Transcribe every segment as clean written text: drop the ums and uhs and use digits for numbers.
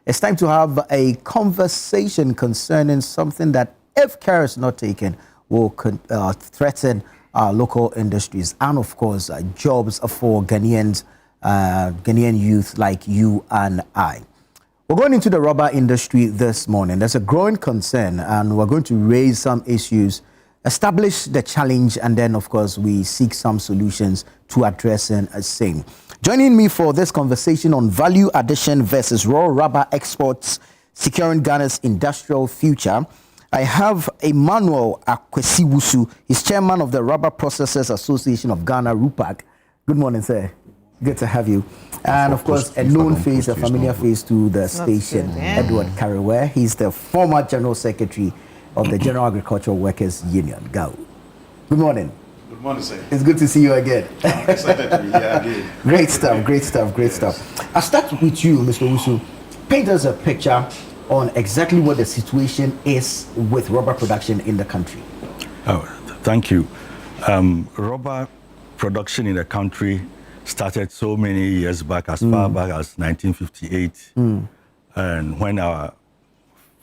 It's time to have a conversation concerning something that, if care is not taken, will threaten our local industries and, of course, jobs for Ghanaian youth like you and I. We're going into the rubber industry this morning. There's a growing concern, and we're going to raise some issues, establish the challenge, and then, of course, we seek some solutions to addressing the same. Joining me for this conversation on value addition versus raw rubber exports, securing Ghana's industrial future, I have Emmanuel Akwesiwusu. He's chairman of the Rubber Processors Association of Ghana, RUPAG. Good morning, sir. Good to have you. And of course, a known face, a familiar face to the station, Edward Kariwe. He's the former General Secretary of the General Agricultural Workers Union, GAU. Good morning. Good morning, sir. It's good to see you again. I'm excited to be here again. Great stuff, great stuff, great stuff. I'll start with you, Mr. Wusu. Paint us a picture on exactly what the situation is with rubber production in the country. Oh, thank you. Rubber production in the country started so many years back, as far back as 1958, and when our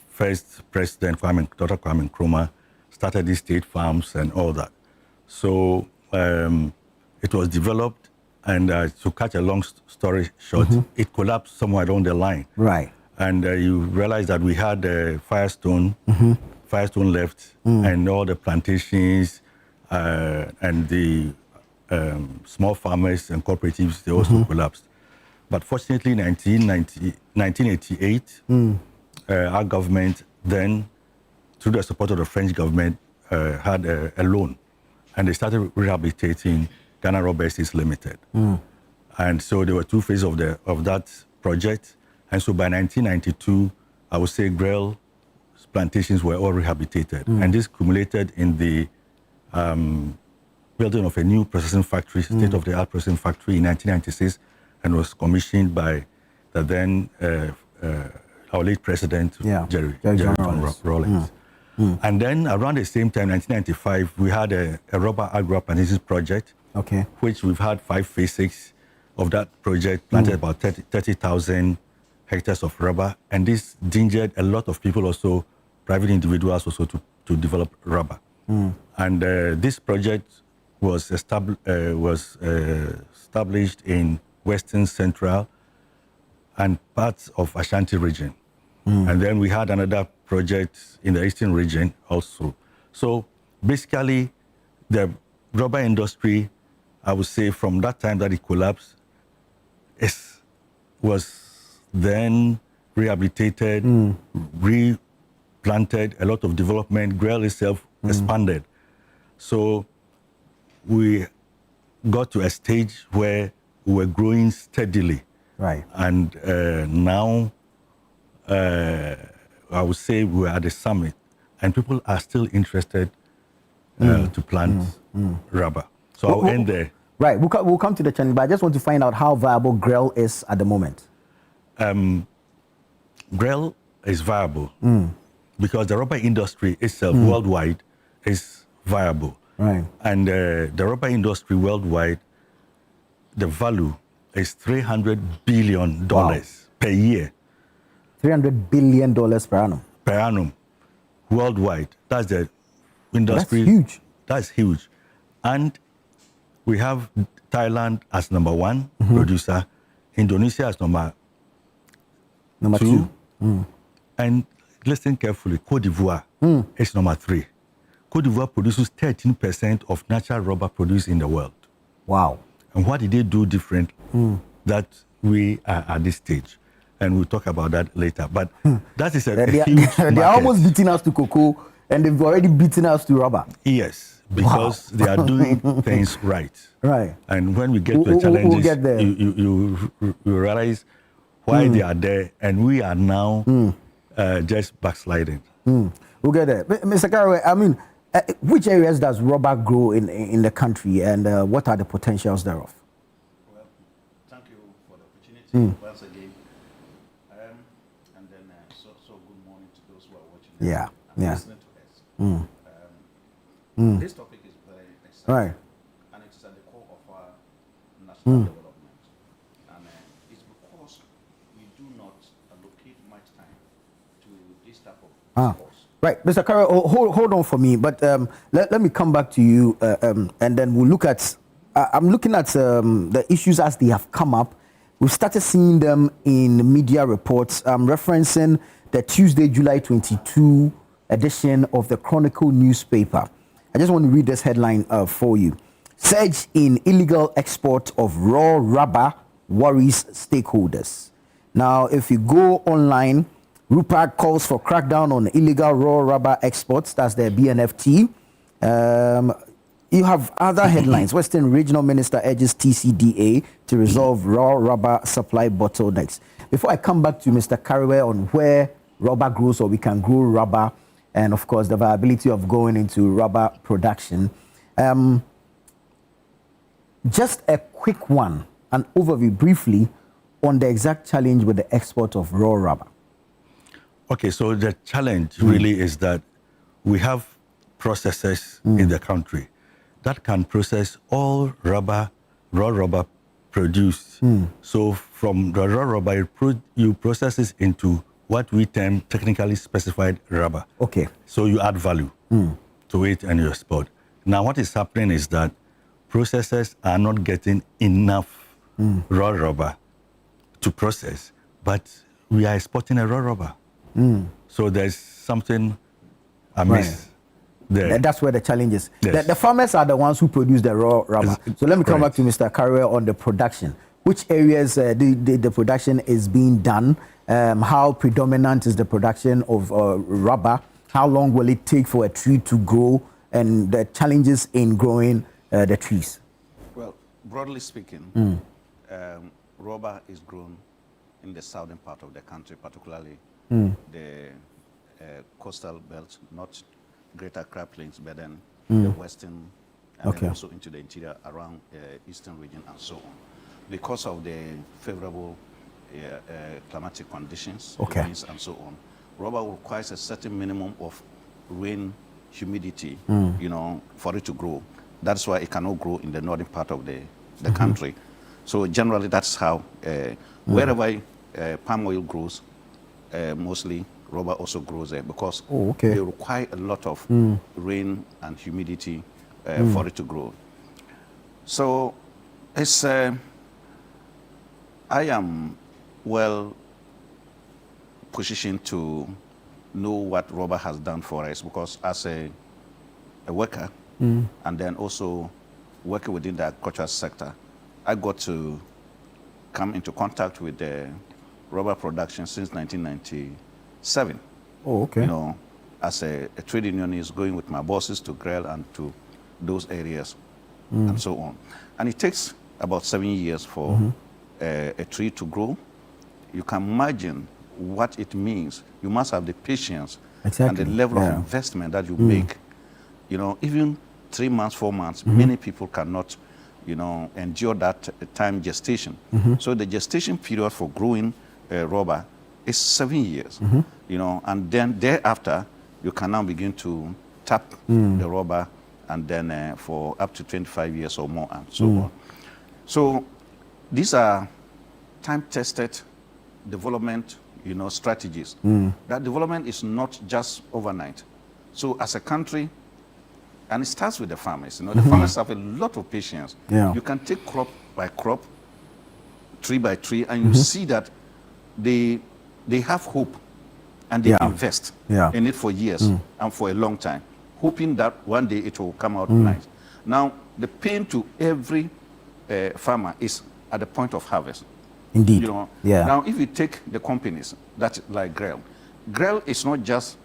first president, Dr. Kwame Nkrumah, started these state farms and all that. So it was developed, and to cut a long story short, it collapsed somewhere along the line. Right. And you realize that we had Firestone left, and all the plantations and the small farmers and cooperatives, they also collapsed. But fortunately, in 1988, our government then, through the support of the French government, had a loan, and they started rehabilitating Ghana Rubber Estates Limited. And so there were two phases of that project. And so by 1992, I would say Grell plantations were all rehabilitated. And this culminated in the building of a new processing factory, state-of-the-art processing factory in 1996, and was commissioned by the then our late president, Jerry Rawlings. And then around the same time, 1995, we had a rubber agro-plantation project, which we've had 5 phases of that project, planted about 30,000 hectares of rubber. And this gingered a lot of people also, private individuals also, to develop rubber. And this project was established in Western Central and parts of Ashanti region. And then we had another project in the Eastern region also. So basically, the rubber industry, I would say from that time that it collapsed, was then rehabilitated, replanted, a lot of development. Grell itself expanded. So we got to a stage where we were growing steadily. Right. And now, I would say we're at the summit, and people are still interested to plant rubber. So I'll end there. Right. We'll come to the challenge, but I just want to find out how viable Grell is at the moment. Grell is viable because the rubber industry itself worldwide is viable. Right. And the rubber industry worldwide, the value is $300 billion per year. $300 billion per annum. Per annum, worldwide. That's the industry. That's huge. That's huge. And we have Thailand as number 1 producer, Indonesia as number 2. And listen carefully, Cote d'Ivoire is number 3. Cote d'Ivoire produces 13% of natural rubber produced in the world. Wow. And what did they do different that we are at this stage? And we'll talk about that later. But that is a huge They are almost beating us to cocoa, and they've already beaten us to rubber. Yes, because they are doing things right. Right. And when we get to the challenges, we'll get there. You realize why they are there, and we are now just backsliding. We'll get there. Mr. Kariwe, I mean, which areas does rubber grow in the country, and what are the potentials thereof? Well, thank you for the opportunity once again. And then, so good morning to those who are watching and listening to us. This topic is very exciting, Right. and it is at the core of our national development. And it's because we do not allocate much time to this type of sports. Right, Mr. Carroll, hold on for me, but let me come back to you, and then we'll look at. I'm looking at the issues as they have come up. We've started seeing them in media reports. I'm referencing the Tuesday, July 22 edition of the Chronicle newspaper. I just want to read this headline for you. Surge in illegal export of raw rubber worries stakeholders. Now, if you go online, Rupert calls for crackdown on illegal raw rubber exports. That's the BNFT. You have other headlines. Western Regional Minister urges TCDA to resolve raw rubber supply bottlenecks. Before I come back to Mr. Carraway on where rubber grows or we can grow rubber, and of course the viability of going into rubber production, just a quick one, an overview briefly on the exact challenge with the export of raw rubber. Okay, so the challenge really is that we have processors in the country that can process all raw rubber produced. So from the raw rubber, you process it into what we term technically specified rubber. Okay. So you add value to it and you export. Now what is happening is that processors are not getting enough raw rubber to process, but we are exporting a raw rubber. So there's something amiss there. That's where the challenge is. Yes. The farmers are the ones who produce the raw rubber. So let me come back to Mr. Carraway on the production. Which areas the production is being done? How predominant is the production of rubber? How long will it take for a tree to grow? And the challenges in growing the trees? Well, broadly speaking, rubber is grown in the southern part of the country, particularly the coastal belt, not Greater Accra Plains, but then the western, and then also into the interior around eastern region and so on. Because of the favorable climatic conditions, winds and so on, rubber requires a certain minimum of rain, humidity, you know, for it to grow. That's why it cannot grow in the northern part of the country. So generally, that's how wherever palm oil grows, mostly rubber also grows there because they require a lot of rain and humidity for it to grow. So it's I am well positioned to know what rubber has done for us because as a worker and then also working within the agricultural sector, I got to come into contact with the rubber production since 1997. You know, as a trade unionist, going with my bosses to Grell and to those areas and so on. And it takes about 7 years for a tree to grow. You can imagine what it means. You must have the patience and the level of investment that you make. You know, even 3 months, 4 months, many people cannot, you know, endure that time gestation. So the gestation period for growing rubber is 7 years, you know, and then thereafter, you can now begin to tap the rubber and then for up to 25 years or more and so on. So these are time-tested development, you know, strategies. That development is not just overnight. So as a country, and it starts with the farmers, you know, the farmers have a lot of patience. You can take crop by crop, tree by tree, and you see that they have hope and they invest in it for years and for a long time, hoping that one day it will come out nice. Now, the pain to every farmer is at the point of harvest. Indeed. You know? Now, if you take the companies that like Grell, Grell is not just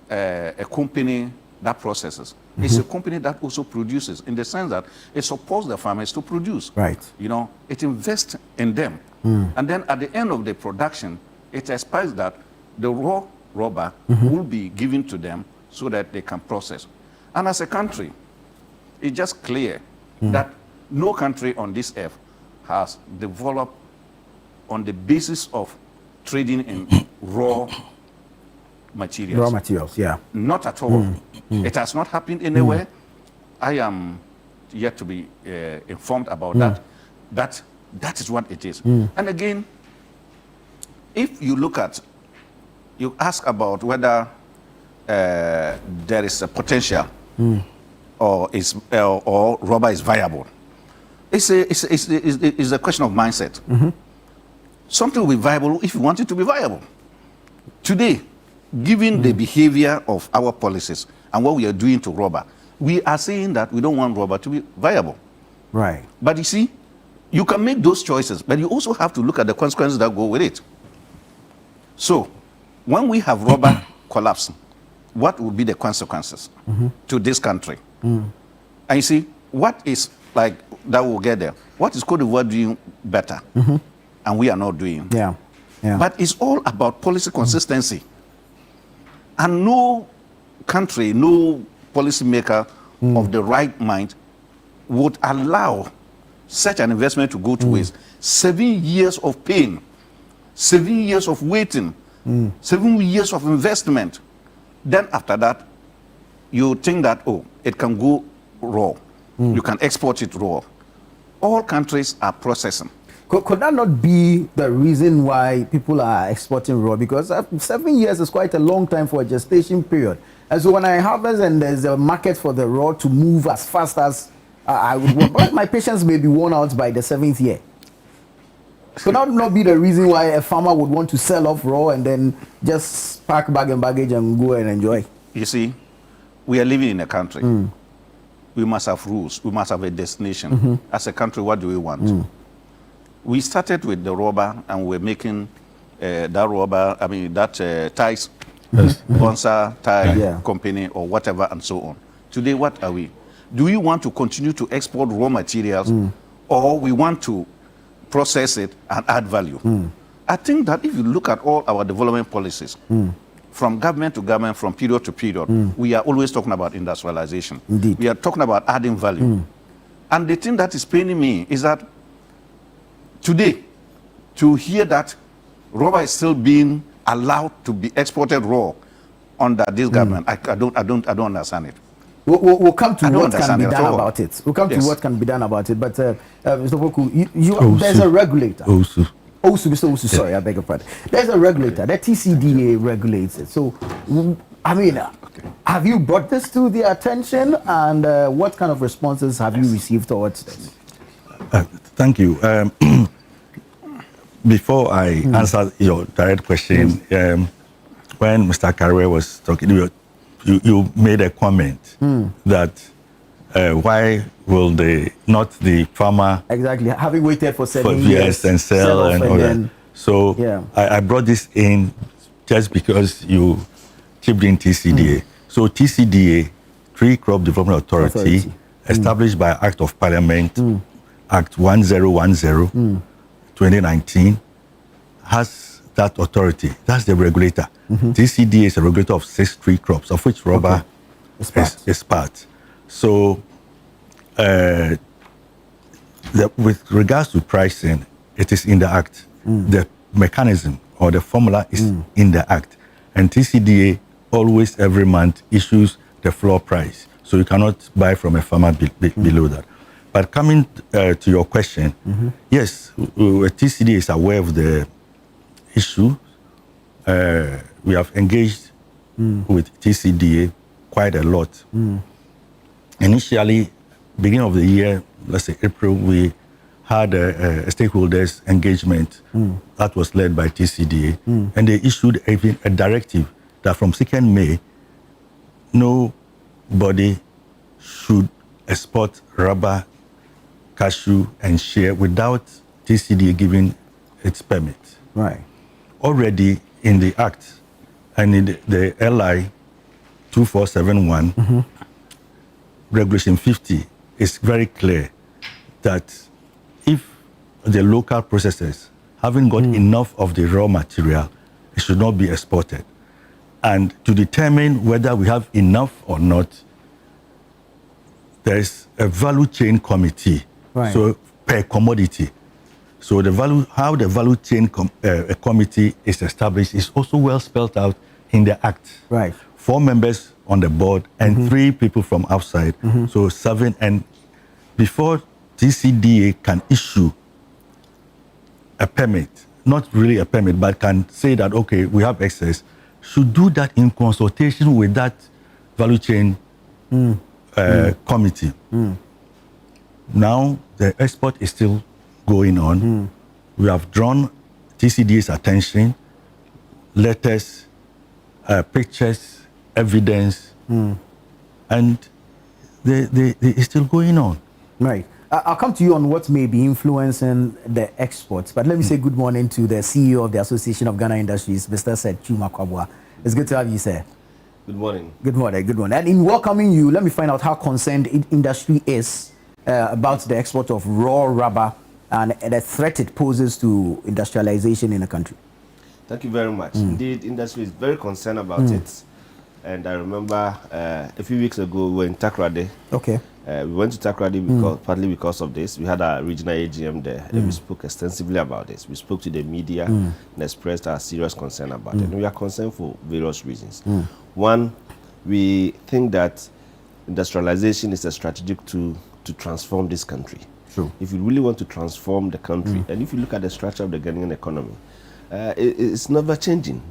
a company that processes. It's a company that also produces in the sense that it supports the farmers to produce. You know, it invests in them. And then at the end of the production, it expects that the raw rubber will be given to them so that they can process. And as a country, it's just clear that no country on this earth has developed on the basis of trading in raw materials. Raw materials, Not at all. It has not happened anywhere. I am yet to be informed about that. That is what it is. And again, if you look at you ask about whether there is a potential or rubber is viable. It's a question of mindset. Something will be viable if you want it to be viable. Today, given the behavior of our policies and what we are doing to rubber, we are saying that we don't want rubber to be viable. Right. But you see, you can make those choices, but you also have to look at the consequences that go with it. So, when we have rubber collapse, what will be the consequences to this country? And you see, what is like that will get there? What is Cote d'Ivoire doing better? And we are not doing. Yeah. But it's all about policy consistency. And no country, no policymaker of the right mind would allow such an investment to go to waste. 7 years of pain, 7 years of waiting, 7 years of investment. Then after that, you think that, oh, it can go raw. You can export it raw. All countries are processing. Could that not be the reason why people are exporting raw? Because 7 years is quite a long time for a gestation period. And so when I harvest and there's a market for the raw to move as fast as I would want, but my patience may be worn out by the 7th year. Could that not be the reason why a farmer would want to sell off raw and then just pack bag and baggage and go and enjoy? You see, we are living in a country. We must have rules. We must have a destination. As a country, what do we want? We started with the rubber and we're making that rubber, that ties, Bonsa tie company or whatever and so on. Today, what are we? Do we want to continue to export raw materials or we want to process it and add value? I think that if you look at all our development policies, from government to government, from period to period, we are always talking about industrialization. Indeed. We are talking about adding value. And the thing that is paining me is that today, to hear that rubber is still being allowed to be exported raw under this government, I don't understand it. We'll come to what can be done about it. We'll come to what can be done about it. But Mr. Poku, there's a regulator. Mr. Osu, sorry, I beg your pardon. There's a regulator. The TCDA regulates it. So, have you brought this to their attention, and what kind of responses have you received towards this? Thank you. Before I answer your direct question, when Mr. Carrier was talking, you made a comment that why will not the farmer exactly having waited for 7 years and sell and all that? So I brought this in just because you chipped in TCDA. So TCDA, Tree Crop Development Authority, established by Act of Parliament, Act 1010, 2019, has that authority. That's the regulator. TCDA is a regulator of 6 tree crops, of which rubber is part. So, with regards to pricing, it is in the Act. The mechanism or the formula is in the Act. And TCDA always, every month, issues the floor price. So you cannot buy from a farmer below that. But coming to your question, yes, TCDA is aware of the issue. We have engaged with TCDA quite a lot. Initially, beginning of the year, let's say April, we had a stakeholders engagement that was led by TCDA, and they issued even a directive that from 2nd May, nobody should export rubber, cashew, and shea without TCDA giving its permit. Right. Already in the Act and in the LI 2471, Regulation 50 is very clear that if the local processors haven't got enough of the raw material, it should not be exported. And to determine whether we have enough or not, there is a value chain committee. Right. So per commodity. So how the value chain committee is established is also well spelled out in the Act. Right. 4 members on the board and 3 people from outside. So 7. And before TCDA can issue a permit, not really a permit, but can say that, okay, we have excess, should do that in consultation with that value chain committee. Now, the export is still going on. We have drawn TCD's attention, letters, pictures, evidence, and it's still going on. Right. I'll come to you on what may be influencing the exports, but let me say good morning to the CEO of the Association of Ghana Industries, Mr. Seth Chuma Kwabwa. It's good to have you, sir. Good morning. Good morning, good morning. And in welcoming you, let me find out how concerned industry is about the export of raw rubber and the threat it poses to industrialization in the country. Thank you very much. Indeed, industry is very concerned about it. And I remember a few weeks ago we were in Takoradi. Okay. We went to Takoradi partly because of this. We had our regional AGM there, and we spoke extensively about this. We spoke to the media and expressed our serious concern about it. And we are concerned for various reasons. One, we think that industrialization is a strategic tool to transform this country. True. If you really want to transform the country, and if you look at the structure of the Ghanaian economy, it's never changing.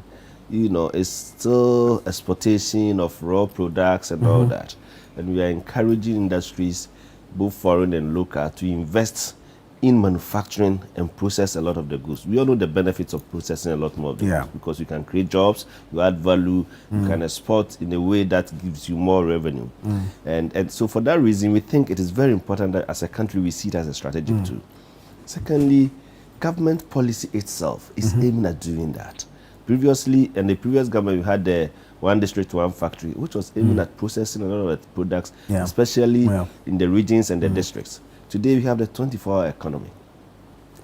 You know, it's still exportation of raw products and all that. And we are encouraging industries, both foreign and local, to invest in manufacturing and process a lot of the goods. We all know the benefits of processing a lot more of the goods, because you can create jobs, you add value, you can export in a way that gives you more revenue. And so for that reason, we think it is very important that as a country we see it as a strategic tool. Secondly, government policy itself is aiming at doing that. Previously, in the previous government, we had the one district, one factory, which was aiming at processing a lot of the products, especially in the regions and the districts. Today, we have the 24-hour economy.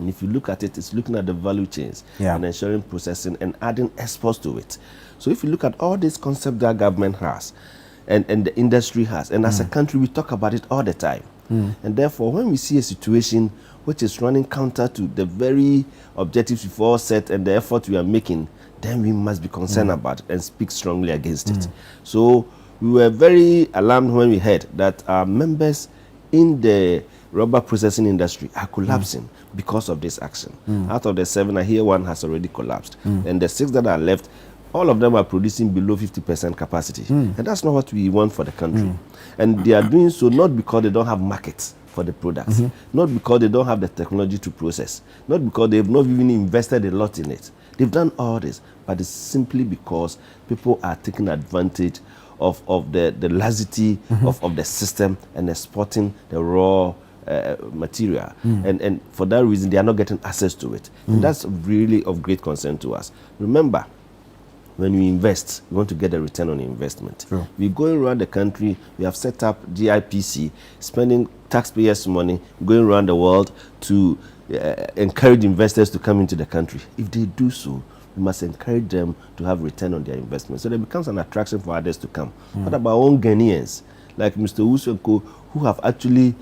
And if you look at it, it's looking at the value chains and ensuring processing and adding exports to it. So if you look at all these concepts that government has and the industry has, and as a country, we talk about it all the time. And therefore, when we see a situation which is running counter to the very objectives we've all set and the effort we are making, then we must be concerned about it and speak strongly against it. So we were very alarmed when we heard that our members in the rubber processing industry are collapsing because of this action. Out of the 7, I hear 1 has already collapsed. And the 6 that are left, all of them are producing below 50% capacity. And that's not what we want for the country. And they are doing so not because they don't have markets for the products, not because they don't have the technology to process, not because they've not even invested a lot in it. They've done all this, but it's simply because people are taking advantage of the laxity of the system and exporting the raw material. And for that reason, they are not getting access to it. And that's really of great concern to us. Remember, when we invest, we want to get a return on investment. We're going around the country, we have set up GIPC, spending taxpayers' money, going around the world to encourage investors to come into the country. If they do so, we must encourage them to have return on their investment. So there becomes an attraction for others to come. What about our own Ghanaians, like Mr. Usuko, who have actually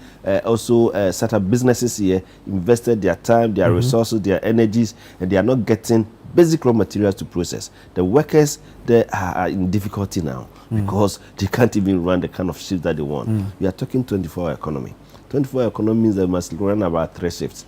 also set up businesses here, invested their time, their resources, their energies, and they are not getting basic raw materials to process. The workers there are in difficulty now because they can't even run the kind of shifts that they want. We are talking 24-hour economy. 24-hour economy means they must run about 3 shifts.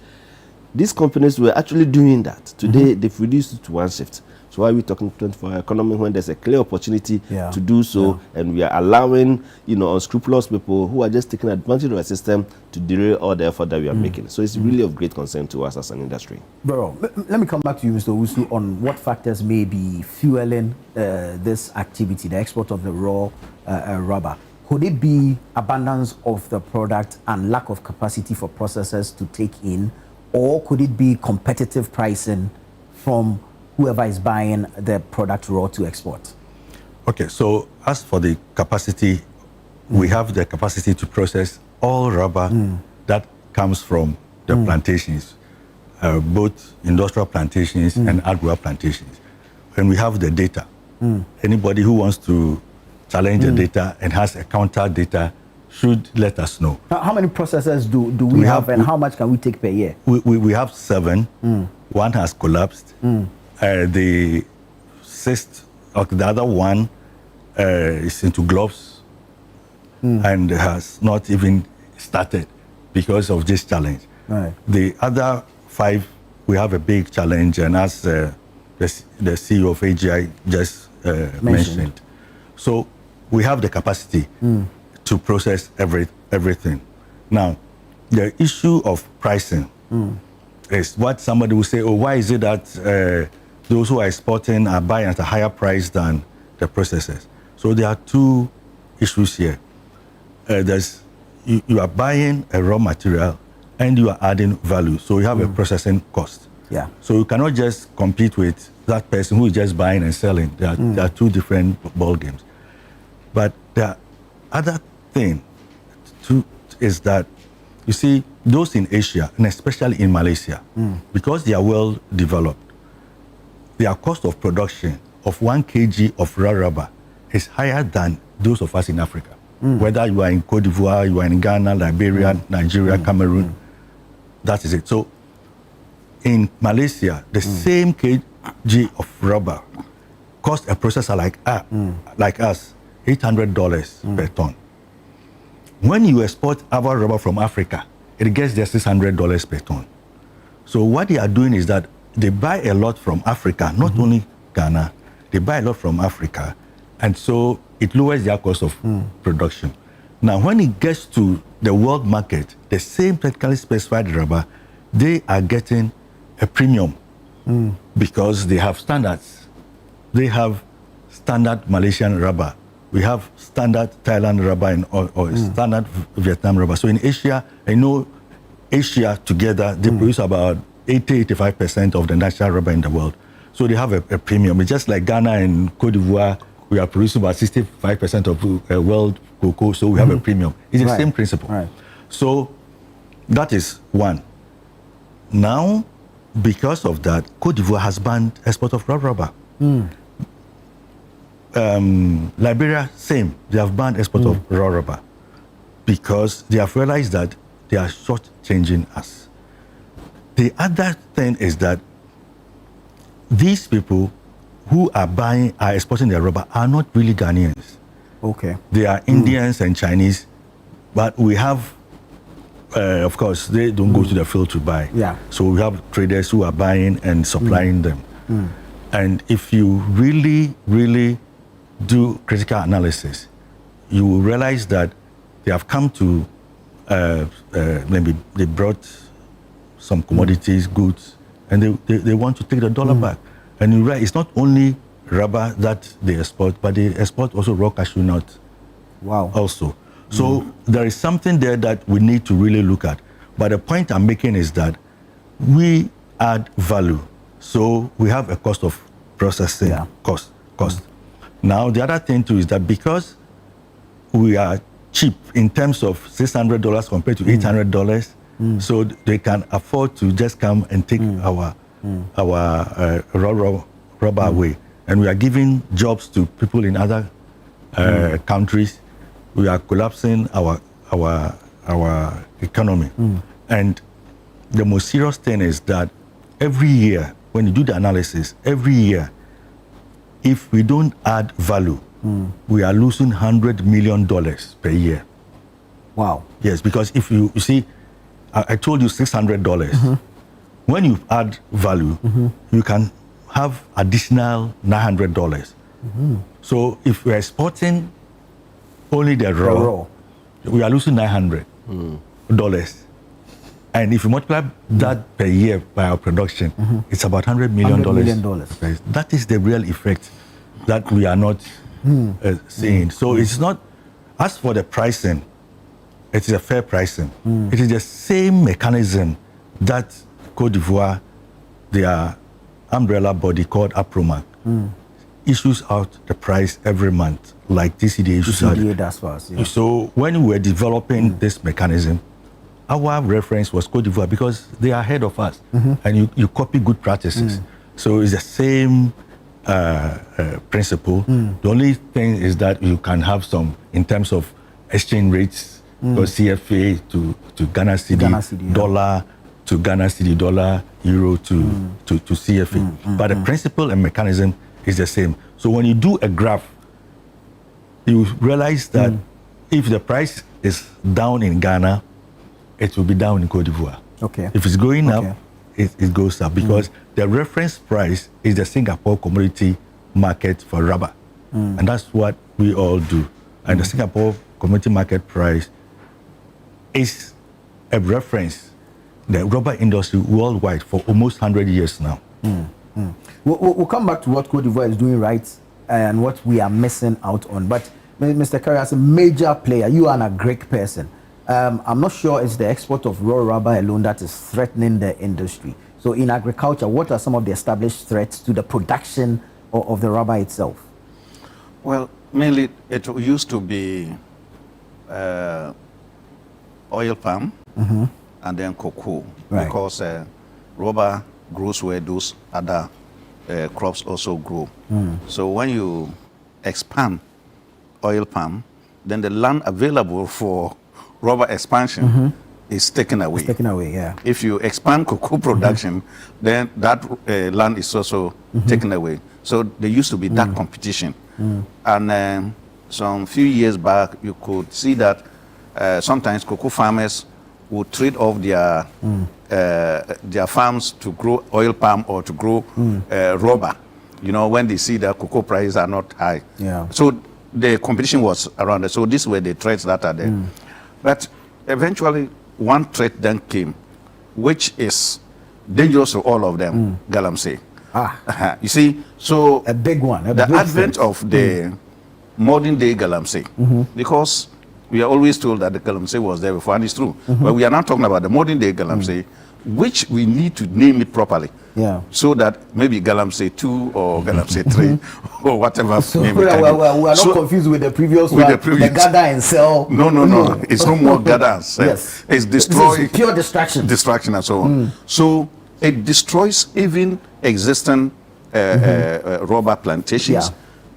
These companies were actually doing that. Today, they've reduced it to 1 shift. So why are we talking 24-hour economy when there's a clear opportunity to do so, and we are allowing, unscrupulous people who are just taking advantage of a system to derail all the effort that we are making. So it's really of great concern to us as an industry. Bro, let me come back to you, Mr. Usu, on what factors may be fueling this activity, the export of the raw rubber. Could it be abundance of the product and lack of capacity for processors to take in, or could it be competitive pricing from whoever is buying the product raw to export? Okay, so as for the capacity, we have the capacity to process all rubber that comes from the plantations, both industrial plantations and agro plantations. And we have the data. Anybody who wants to challenge the data and has a counter data should let us know. How many processors do we have, and how much can we take per year? We have 7. 1 has collapsed. The 6th, the other one is into gloves and has not even started because of this challenge. The other 5, we have a big challenge, and as the CEO of AGI just mentioned. So we have the capacity to process everything. Now, the issue of pricing is what somebody will say, oh, why is it that those who are exporting are buying at a higher price than the processors? So there are two issues here. You are buying a raw material and you are adding value. So you have a processing cost. Yeah. So you cannot just compete with that person who is just buying and selling. There are two different ball games. But the other thing too is that, you see, those in Asia, and especially in Malaysia, because they are well developed, their cost of production of 1 kg of raw rubber is higher than those of us in Africa. Whether you are in Cote d'Ivoire, you are in Ghana, Liberia, Nigeria, Cameroon, that is it. So in Malaysia, the same kg of rubber cost a processor like us $800 per ton. When you export our rubber from Africa, it gets there $600 per ton. So what they are doing is that they buy a lot from Africa, not only Ghana, they buy a lot from Africa, and so it lowers their cost of production. Now, when it gets to the world market, the same technically specified rubber, they are getting a premium because they have standards. They have standard Malaysian rubber. We have standard Thailand rubber or standard Vietnam rubber. So in Asia, I know Asia together, they produce about 80-85% of the natural rubber in the world. So they have a premium. It's just like Ghana and Cote d'Ivoire, we are producing about 65% of world cocoa, so we have a premium. It's the same principle. Right. So that is one. Now, because of that, Cote d'Ivoire has banned export of raw rubber. Liberia, same. They have banned export of raw rubber because they have realized that they are short-changing us. The other thing is that these people who are exporting their rubber are not really Ghanaians. Okay. They are Indians and Chinese, but we have, of course, they don't go to the field to buy. Yeah. So we have traders who are buying and supplying them. And if you really, really do critical analysis, you will realize that they have come to, maybe they brought some commodities, goods, and they want to take the dollar back. And you realize it's not only rubber that they export, but they export also raw cashew nut. Wow. Also. So there is something there that we need to really look at. But the point I'm making is that we add value. So we have a cost of processing, cost. Now, the other thing too is that because we are cheap in terms of $600 compared to $800, so they can afford to just come and take our raw rubber away. And we are giving jobs to people in other countries. We are collapsing our economy. And the most serious thing is that every year, when you do the analysis, every year, if we don't add value, we are losing $100 million per year. Wow. Yes, because if you see, I told you $600. When you add value, you can have additional $900. So if we are exporting only the raw, we are losing $900. And if you multiply that per year by our production, it's about $100 million. That is the real effect that we are not seeing. So it's not, as for the pricing, it is a fair pricing. It is the same mechanism that Cote d'Ivoire, their umbrella body called APROMAC, issues out the price every month, like TCDA issues out. That's for us, yeah. So when we were developing this mechanism, our reference was Cote d'Ivoire because they are ahead of us, and you copy good practices. So it's the same principle. The only thing is that you can have some in terms of exchange rates, or CFA to Ghana cedi, dollar to Ghana cedi, dollar, euro to CFA. But the principle and mechanism is the same. So when you do a graph, you realize that if the price is down in Ghana, it will be down in Cote d'Ivoire. Okay. If it's going up, it goes up because the reference price is the Singapore commodity market for rubber. And that's what we all do. And the Singapore commodity market price is a reference, the rubber industry worldwide for almost 100 years now. We'll come back to what Cote d'Ivoire is doing right and what we are missing out on. But Mr. Curry, as a major player, you are an agric person. I'm not sure it's the export of raw rubber alone that is threatening the industry. So in agriculture, what are some of the established threats to the production of the rubber itself? Well, mainly it used to be oil palm and then cocoa, because rubber grows where those other crops also grow. So when you expand oil palm, then the land available for rubber expansion is taken away. It's taken away, yeah. If you expand cocoa production, then that land is also taken away. So there used to be that competition. And some few years back, you could see that sometimes cocoa farmers would trade off their farms to grow oil palm or to grow rubber, you know, when they see that cocoa prices are not high. Yeah. So the competition was around it. So these were the threats that are there. But eventually, one threat then came, which is dangerous to all of them, galamsey. You see, so a big one. The advent of the modern day galamsey, because we are always told that the galamsey was there before, and it's true. But we are not talking about the modern day galamsey, which we need to name it properly. Yeah. So that maybe galamsey 2 or galamsey 3 or whatever. So name we are not confused with the previous one. The gather and sell. No. It's no more gather and sell. Yes. It's destroy. It's pure distraction. Distraction and so on. So it destroys even existing rubber plantations,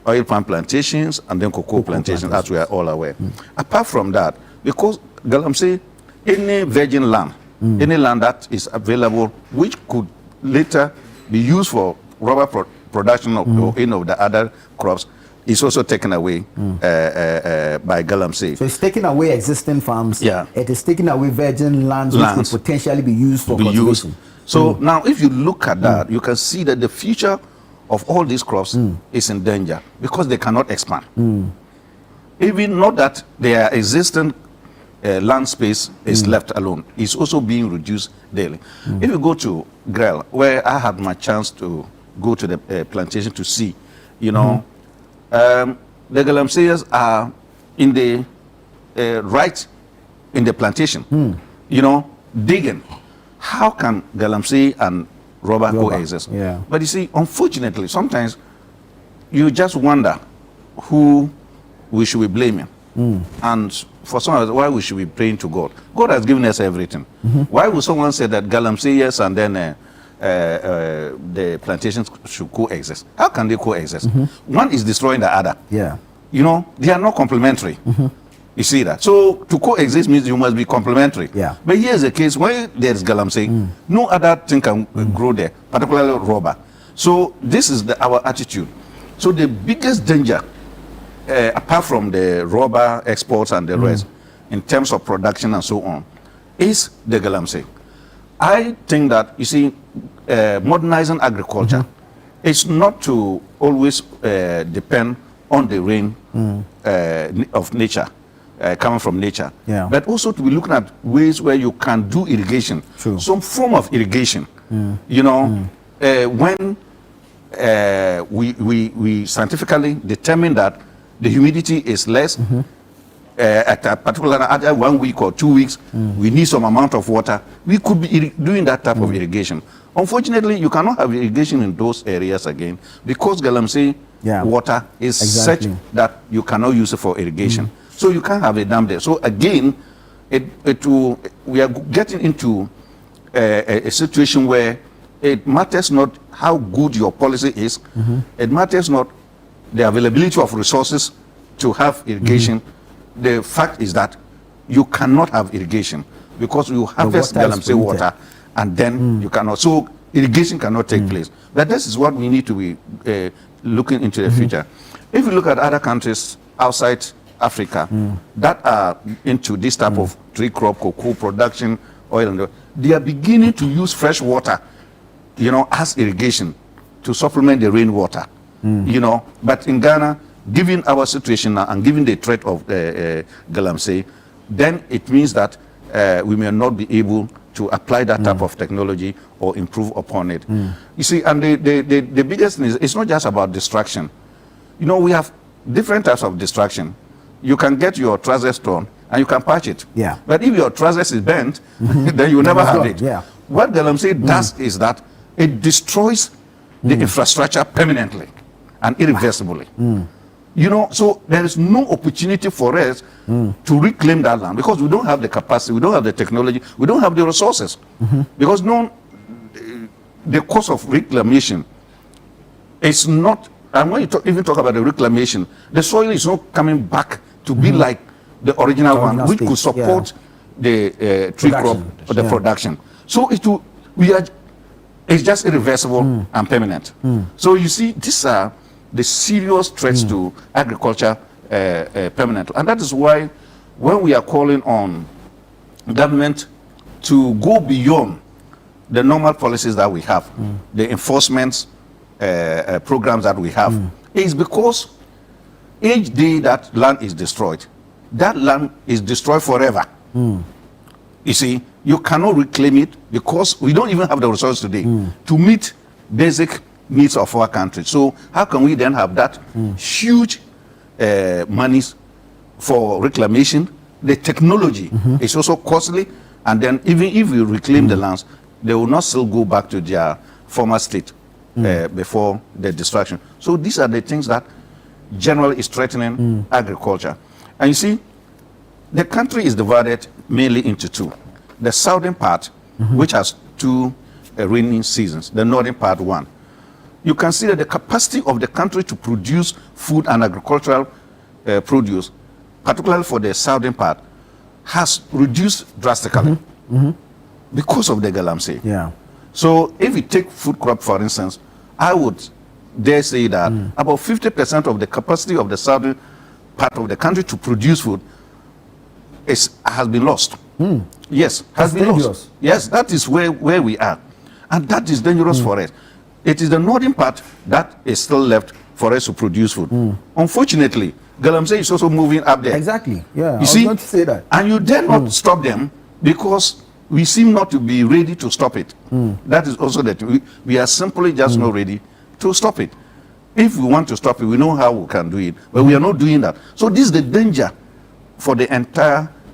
oil palm plantations, and then cocoa plantations, as we are all aware. Apart from that, because galamsey, any virgin land, any land that is available, which could later be used for rubber production of any of the other crops, is also taken away by galamsey. So it's taking away existing farms. Yeah. It is taking away virgin lands which could potentially be used for cultivation. So now if you look at that, you can see that the future of all these crops is in danger because they cannot expand. Even not that their existing land space is left alone, it's also being reduced daily. If you go to Grel, where I had my chance to go to the plantation to see, you know, the galamseyers are in the right in the plantation, you know, digging. How can galamsey and rubber coexist? Yeah. But you see, unfortunately, sometimes you just wonder who we should be blaming. And for some of us, why we should be praying to God. God has given us everything. Why would someone say that galamseyers and then the plantations should coexist? How can they coexist? One is destroying the other. Yeah. You know, they are not complementary. You see that? So to coexist means you must be complementary. Yeah. But here's the case where there's galamsey, no other thing can grow there, particularly rubber. So this is our attitude. So the biggest danger, apart from the rubber exports and the rest, in terms of production and so on, is the galamsey. I think that, you see, modernizing agriculture is not to always depend on the rain of nature, coming from nature, but also to be looking at ways where you can do irrigation, some form of irrigation. You know, when we scientifically determine that the humidity is less, at a particular other 1 week or 2 weeks, we need some amount of water. We could be doing that type of irrigation. Unfortunately, you cannot have irrigation in those areas again because galamsey water is such that you cannot use it for irrigation. So you can't have a dam there. So again, we are getting into a situation where it matters not how good your policy is. It matters not the availability of resources to have irrigation. The fact is that you cannot have irrigation because you harvest galamsey water and then you cannot. So irrigation cannot take place. But this is what we need to be looking into the future. If you look at other countries outside Africa that are into this type of tree crop, cocoa production, oil, and they are beginning to use fresh water, as irrigation to supplement the rainwater. But in Ghana, given our situation now and given the threat of galamsey, then it means that we may not be able to apply that type of technology or improve upon it. You see, and the biggest thing is, it's not just about distraction. We have different types of distraction. You can get your trousers torn and you can patch it. Yeah. But if your trousers is bent, then you never have it. Yeah. What galamsey does is that it destroys the infrastructure permanently and irreversibly. So there is no opportunity for us to reclaim that land because we don't have the capacity, we don't have the technology, we don't have the resources. Because the cost of reclamation is not, and when you even talk about the reclamation, the soil is not coming back to be like the original one, which could support the tree crop or the production. So it's just irreversible and permanent. So you see, these are the serious threats to agriculture permanent. And that is why when we are calling on government to go beyond the normal policies that we have, the enforcement programs that we have, is because each day that land is destroyed, that land is destroyed forever. You see, you cannot reclaim it because we don't even have the resources today to meet basic needs of our country. So how can we then have that huge monies for reclamation? The technology is also costly, and then even if we reclaim the lands, they will not still go back to their former state before the destruction. So these are the things that generally is threatening agriculture. And you see, the country is divided mainly into two. The southern part, which has two rainy seasons, the northern part one. You can see that the capacity of the country to produce food and agricultural produce, particularly for the southern part, has reduced drastically because of the galamsey. Yeah. So if we take food crop, for instance, I would dare say that about 50% of the capacity of the southern part of the country to produce food has been lost. Yes, has been lost. Yes, that is where we are. And that is dangerous for us. It is the northern part that is still left for us to produce food. Unfortunately, galamsey is also moving up there. Exactly. Yeah. You see, going to say that. And you dare not stop them because we seem not to be ready to stop it. That is also that we are simply just not ready to stop it. If we want to stop it, we know how we can do it, but we are not doing that. So this is the danger for the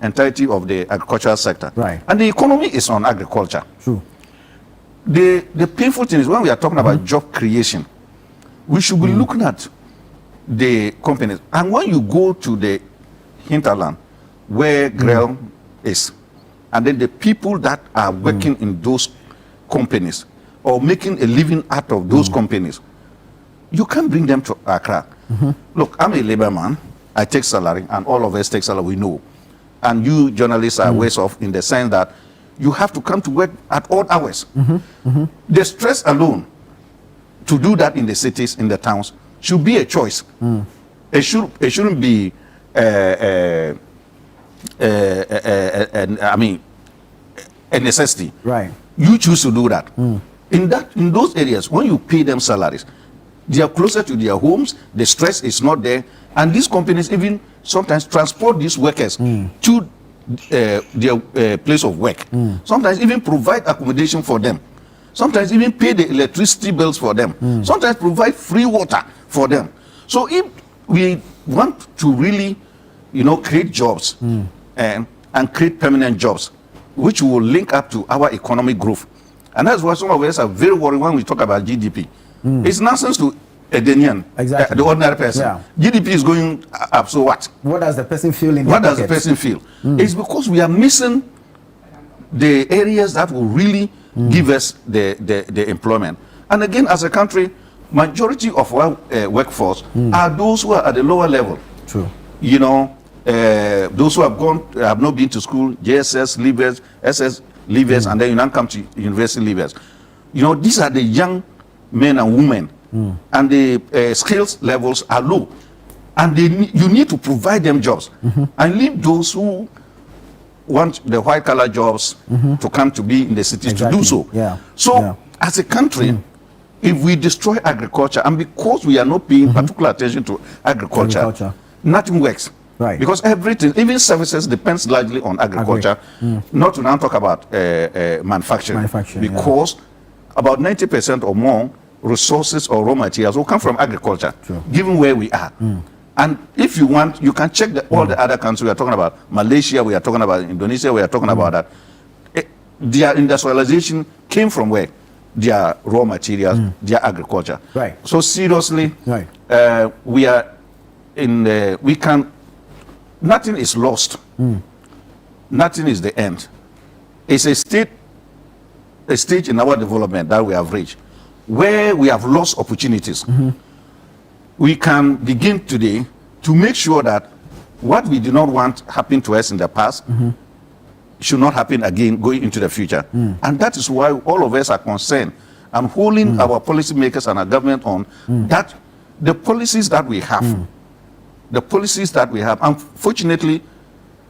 entirety of the agricultural sector. Right. And the economy is on agriculture. True. The painful thing is when we are talking about job creation, we should be looking at the companies. And when you go to the hinterland where GREL is, and then the people that are working in those companies or making a living out of those companies, you can't bring them to Accra. Look, I'm a labor man. I take salary, and all of us take salary, we know. And you journalists are worse off in the sense that you have to come to work at odd hours. The stress alone to do that in the cities, in the towns, should be a choice. It shouldn't be a necessity. Right. You choose to do that. In those areas, when you pay them salaries, they are closer to their homes, the stress is not there, and these companies even sometimes transport these workers to their place of work. Sometimes even provide accommodation for them. Sometimes even pay the electricity bills for them. Sometimes provide free water for them. So if we want to really, create jobs and create permanent jobs, which will link up to our economic growth, and that's why some of us are very worried when we talk about GDP. It's nonsense to a Ghanaian, the ordinary person. Yeah. GDP is going up, so what? What does the person feel in What does the person feel? It's because we are missing the areas that will really give us the employment. And again, as a country, majority of our workforce are those who are at the lower level. True. Those who have not been to school, JSS leavers, SS leavers, and then you now come to university leavers. These are the young men and women, and the skills levels are low, and you need to provide them jobs and leave those who want the white collar jobs to come to be in the cities to do so. So as a country, if we destroy agriculture, and because we are not paying particular attention to agriculture, nothing works. Right. Because everything, even services, depends largely on agriculture. Not to now talk about manufacturing. Because about 90% or more resources or raw materials will come from agriculture, given where we are. And if you want, you can check all the other countries. We are talking about Malaysia, we are talking about Indonesia, we are talking about that. Their industrialization came from where? Their raw materials, their agriculture. Right. So seriously, we are in we can, nothing is lost. Nothing is the end. It's a stage in our development that we have reached where we have lost opportunities. We can begin today to make sure that what we do not want happen to us in the past should not happen again going into the future. And that is why all of us are concerned and holding our policymakers and our government on that the policies that we have, unfortunately,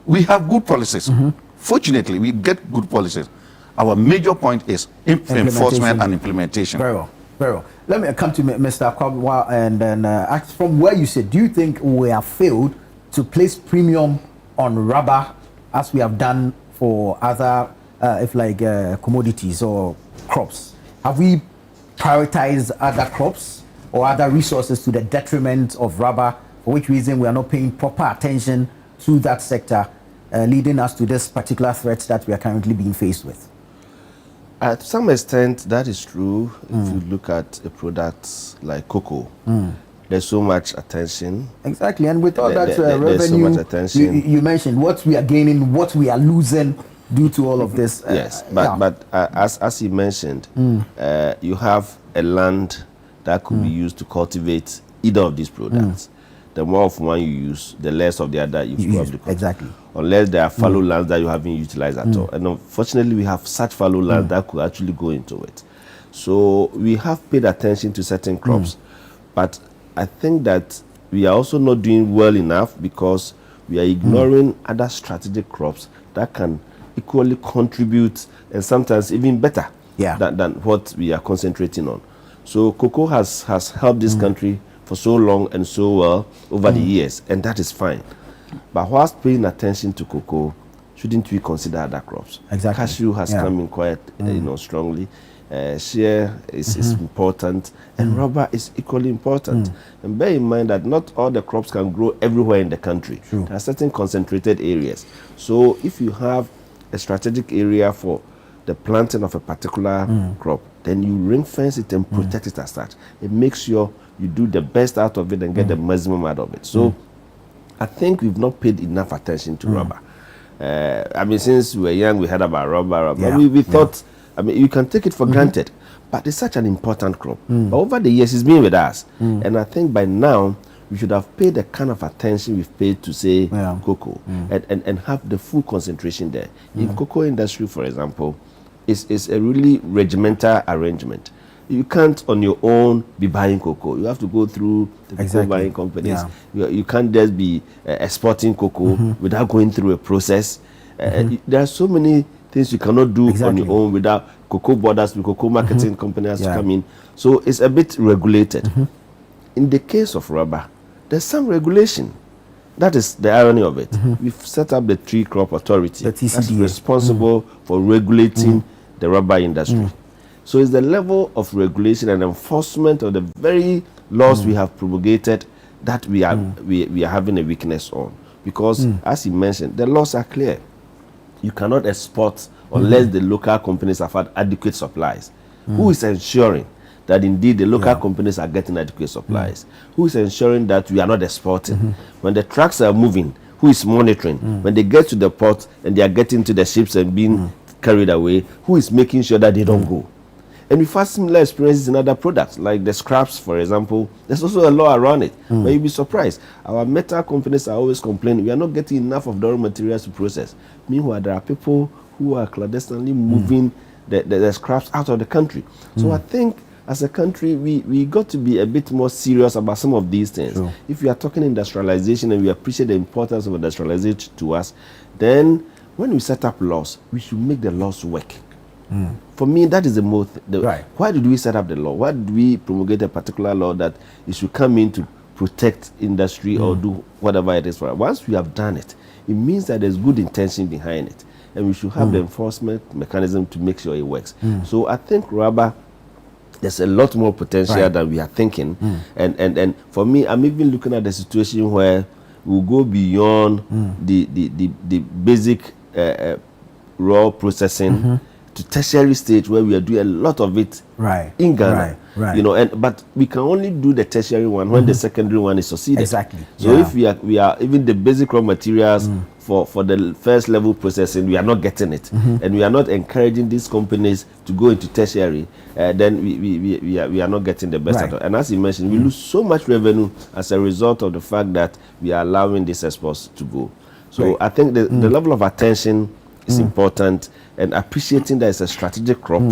we have good policies. Fortunately, we get good policies. Our major point is enforcement and implementation. Very well, very well. Let me come to Mr. Kwabwa and then ask from where you said, do you think we have failed to place premium on rubber as we have done for other, commodities or crops? Have we prioritized other crops or other resources to the detriment of rubber, for which reason we are not paying proper attention to that sector, leading us to this particular threat that we are currently being faced with? To some extent, that is true. If you look at a product like cocoa, there's so much attention. Exactly, and with all that revenue, there's so much attention. You mentioned what we are gaining, what we are losing due to all of this. Yes, but as you mentioned, you have a land that could be used to cultivate either of these products. The more of one you use, the less of the other you probably use. Exactly. Unless there are fallow lands that you haven't utilized at all. And unfortunately, we have such fallow land that could actually go into it. So we have paid attention to certain crops. But I think that we are also not doing well enough because we are ignoring other strategic crops that can equally contribute and sometimes even better than what we are concentrating on. So cocoa has helped this country for so long and so well over the years, and that is fine. But whilst paying attention to cocoa, shouldn't we consider other crops? Exactly. Cashew has come in quite strongly. Shea is important, and rubber is equally important. And bear in mind that not all the crops can grow everywhere in the country. There are certain concentrated areas. So if you have a strategic area for the planting of a particular crop, then you ring fence it and protect it as such. It makes sure you do the best out of it and get the maximum out of it. So I think we've not paid enough attention to rubber. I mean, since we were young, we heard about rubber. We thought, I mean, you can take it for granted, but it's such an important crop. But over the years, it's been with us. And I think by now, we should have paid the kind of attention we've paid to, say, cocoa, and have the full concentration there. In cocoa industry, for example, it's a really regimental arrangement. You can't on your own be buying cocoa. You have to go through the cocoa buying companies. You can't just be exporting cocoa without going through a process. There are so many things you cannot do on your own without cocoa borders, with cocoa marketing companies to come in. So it's a bit regulated. In the case of rubber, there's some regulation. That is the irony of it. We've set up the Tree Crop Authority that's responsible for regulating the rubber industry. So it's the level of regulation and enforcement of the very laws we have promulgated that we are having a weakness on. Because, as you mentioned, the laws are clear. You cannot export unless the local companies have had adequate supplies. Who is ensuring that indeed the local companies are getting adequate supplies? Who is ensuring that we are not exporting? When the trucks are moving, who is monitoring? When they get to the port and they are getting to the ships and being carried away, who is making sure that they don't go? And we've had similar experiences in other products, like the scraps, for example. There's also a law around it. But you'll be surprised. Our metal companies are always complaining we are not getting enough of the raw materials to process. Meanwhile, there are people who are clandestinely moving the scraps out of the country. So I think as a country, we got to be a bit more serious about some of these things. If we are talking industrialization and we appreciate the importance of industrialization to us, then when we set up laws, we should make the laws work. For me, that is the most. Right. Why did we set up the law? Why did we promulgate a particular law that it should come in to protect industry or do whatever it is for us? Once we have done it, it means that there's good intention behind it, and we should have the enforcement mechanism to make sure it works. So I think rubber, there's a lot more potential than we are thinking, and for me, I'm even looking at the situation where we'll go beyond the basic raw processing to tertiary stage, where we are doing a lot of it in Ghana. You know, but we can only do the tertiary one when the secondary one is succeeded. Exactly. So if we are even the basic raw materials for the first level processing, we are not getting it, and we are not encouraging these companies to go into tertiary, then we are not getting the best at all. And as you mentioned, we lose so much revenue as a result of the fact that we are allowing these exports to go. So I think the level of attention is important, and appreciating that it's a strategic crop,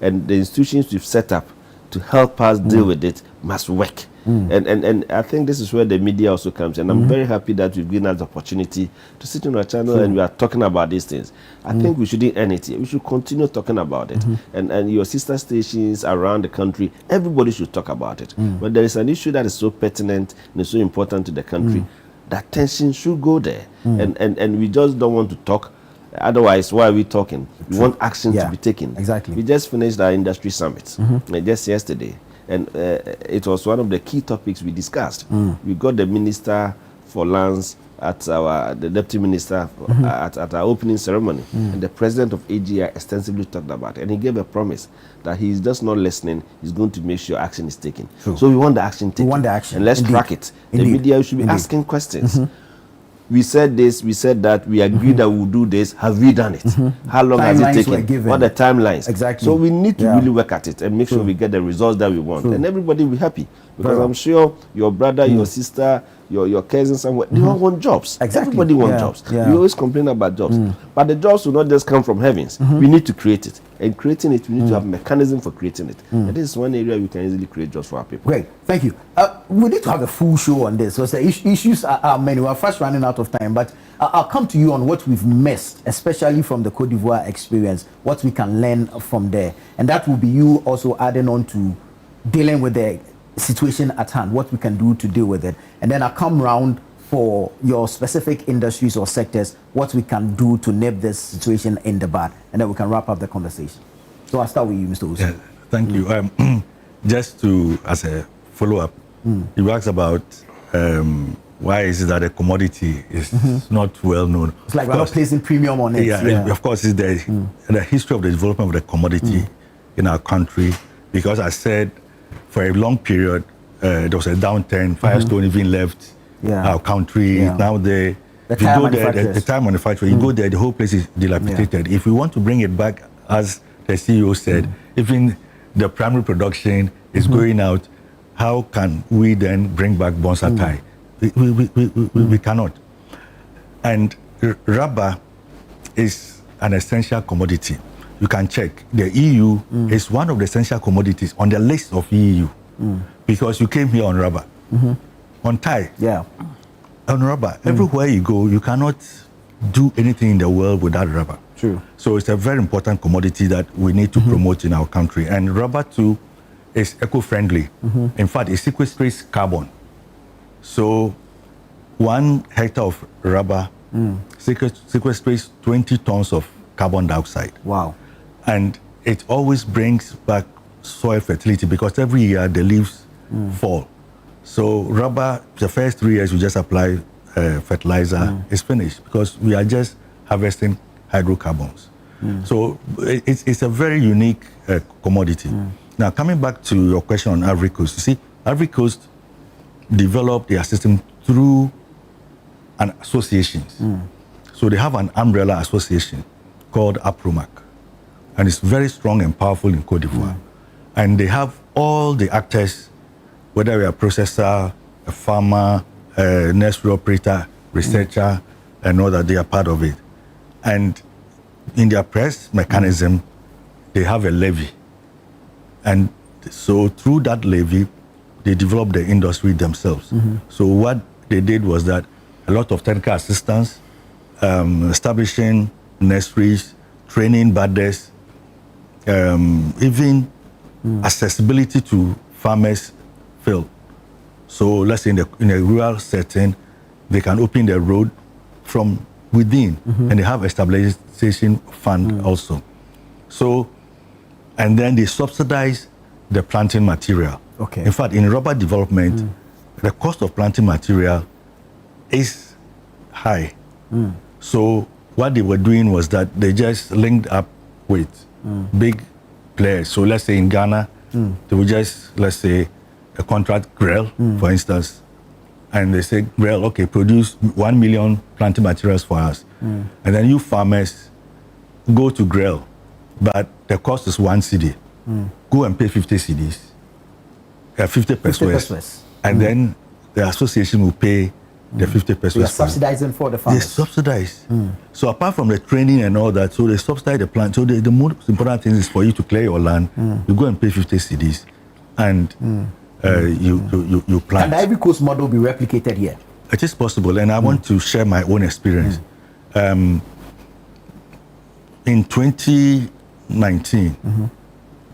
and the institutions we've set up to help us deal with it must work. And I think this is where the media also comes in. I'm very happy that we've given us the opportunity to sit on our channel and we are talking about these things. I think we shouldn't end it here. We should continue talking about it. And your sister stations around the country, everybody should talk about it. When there is an issue that is so pertinent and is so important to the country, the attention should go there. And we just don't want to talk. Otherwise, why are we talking? We want action to be taken. Exactly. We just finished our industry summit just yesterday, and it was one of the key topics we discussed. We got the Minister for Lands the Deputy Minister at our opening ceremony, and the President of AGI extensively talked about it, and he gave a promise that he is just not listening, he's going to make sure action is taken. So we want the action taken. We want the action. And let's track it. The media should be asking questions. We said this, we said that, we agreed that we'll do this. Have we done it? How long has it taken? What are the timelines? Exactly. So we need to really work at it and make sure we get the results that we want. And everybody will be happy. Because I'm sure your brother, your sister, your cousin somewhere, they all want jobs. Exactly. Everybody wants jobs. We always complain about jobs. But the jobs will not just come from heavens. We need to create it. And creating it, we need to have a mechanism for creating it. And this is one area we can easily create jobs for our people. Great. Thank you. We need to have a full show on this. So the issues are many. We're fast running out of time. But I'll come to you on what we've missed, especially from the Cote d'Ivoire experience, what we can learn from there. And that will be you also adding on to dealing with the situation at hand, what we can do to deal with it. And then I'll come round for your specific industries or sectors, what we can do to nip this situation in the bud. And then we can wrap up the conversation. So I'll start with you, Mr. Uso. Yeah, thank you. Just to, as a follow-up, you asked about why is it that a commodity is not well known. It's like we're not placing premium on it. Yeah, of course, it's the history of the development of the commodity in our country. Because I said, for a long period, there was a downturn. Firestone even left our country. Now if you go there, the tire manufacturer, you go there, the whole place is dilapidated. If we want to bring it back, as the CEO said, even the primary production is going out, how can we then bring back Bonsa tire? We cannot. And rubber is an essential commodity. You can check. The EU is one of the essential commodities on the list of EU because you came here on rubber, on tie, on rubber. Everywhere you go, you cannot do anything in the world without rubber. True. So it's a very important commodity that we need to promote in our country. And rubber too is eco-friendly. In fact, it sequestrates carbon. So 1 hectare of rubber sequestrates 20 tons of carbon dioxide. Wow. And it always brings back soil fertility because every year the leaves fall. So rubber, the first 3 years you just apply fertilizer, it's finished because we are just harvesting hydrocarbons. So it's a very unique commodity. Now, coming back to your question on Ivory Coast, you see, Ivory Coast developed their system through an association. So they have an umbrella association called APROMAC. And it's very strong and powerful in Cote d'Ivoire. And they have all the actors, whether you're a processor, a farmer, a nursery operator, researcher, and all that, they are part of it. And in their press mechanism, they have a levy. And so through that levy, they developed the industry themselves. So what they did was that a lot of technical assistance, establishing nurseries, training budders, even accessibility to farmers field. So let's say in a rural setting, they can open the road from within, and they have a stabilization fund also. So, and then they subsidize the planting material. Okay. In fact, in rubber development, the cost of planting material is high. So what they were doing was that they just linked up with big players. So let's say in Ghana, they would just, let's say, a contract Grell, for instance, and they say, Grell, okay, produce 1 million planting materials for us. And then you farmers go to Grell, but the cost is 1 cedi. Go and pay 50 cedis, 50 pesos. And then the association will pay the 50 pesos. They are subsidizing for the farmers. They subsidize. So apart from the training and all that, so they subsidize the plant. So the most important thing is for you to clear your land. You go and pay 50 cedis, and you plant. Can the Ivory Coast model be replicated here? It is possible, and I want to share my own experience. In 2019,